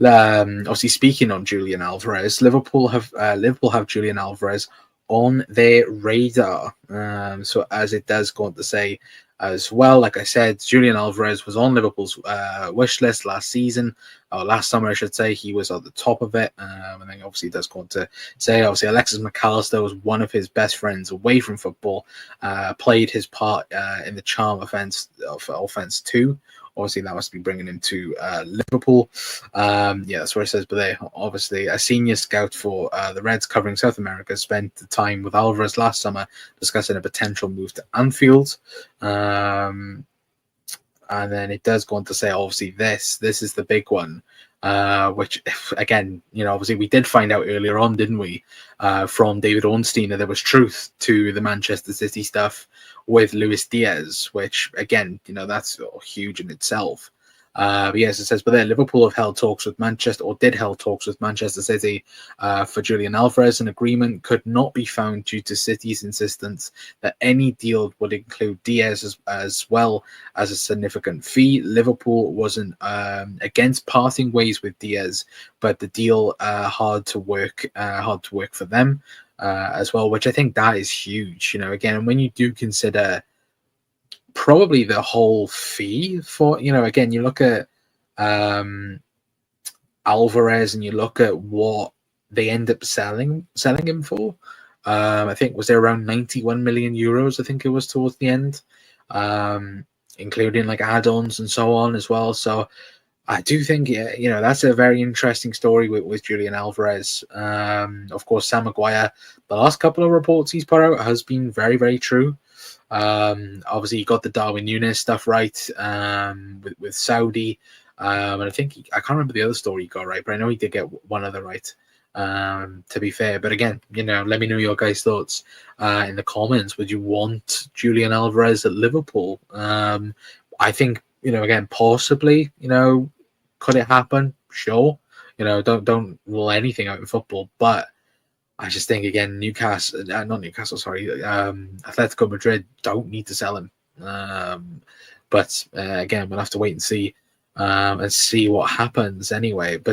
Obviously, speaking on Julian Alvarez, Liverpool have Julian Alvarez on their radar. So as it does go on to say as well, like I said, Julian Alvarez was on Liverpool's wish list last season, or last summer, I should say. He was at the top of it. And then obviously it does go on to say, obviously, Alexis McAllister was one of his best friends away from football, played his part in the charm offense too. Obviously, that must be bringing him to Liverpool. Yeah, that's what it says. But they obviously a senior scout for the Reds covering South America spent the time with Alvarez last summer discussing a potential move to Anfield. And then it does go on to say, obviously, this is the big one, which, again, obviously we did find out earlier on, didn't we, from David Ornstein, that there was truth to the Manchester City stuff with Luis Diaz, which, again, that's huge in itself. But yes, it says, but then Liverpool have held talks with Manchester, or did held talks with Manchester City for Julian Alvarez. An agreement could not be found due to City's insistence that any deal would include Diaz as well as a significant fee. Liverpool wasn't against parting ways with Diaz, but the deal hard to work for them as well, which I think that is huge. Again, when you do consider probably the whole fee for, again, you look at Alvarez and you look at what they end up selling him for. I think was there around 91 million euros, I think it was towards the end, including like add-ons and so on as well. So I do think, that's a very interesting story with Julian Alvarez. Of course, Sam Maguire, the last couple of reports he's put out has been very, very true. Obviously, he got the Darwin Núñez stuff right with Saudi. And I think I can't remember the other story he got right, but I know he did get one other right, to be fair. But again, let me know your guys' thoughts in the comments. Would you want Julian Alvarez at Liverpool? I think, again, possibly, could it happen? Sure. Don't rule anything out in football, but I just think, again, Atletico Madrid don't need to sell him. But again, we'll have to wait and see what happens anyway. But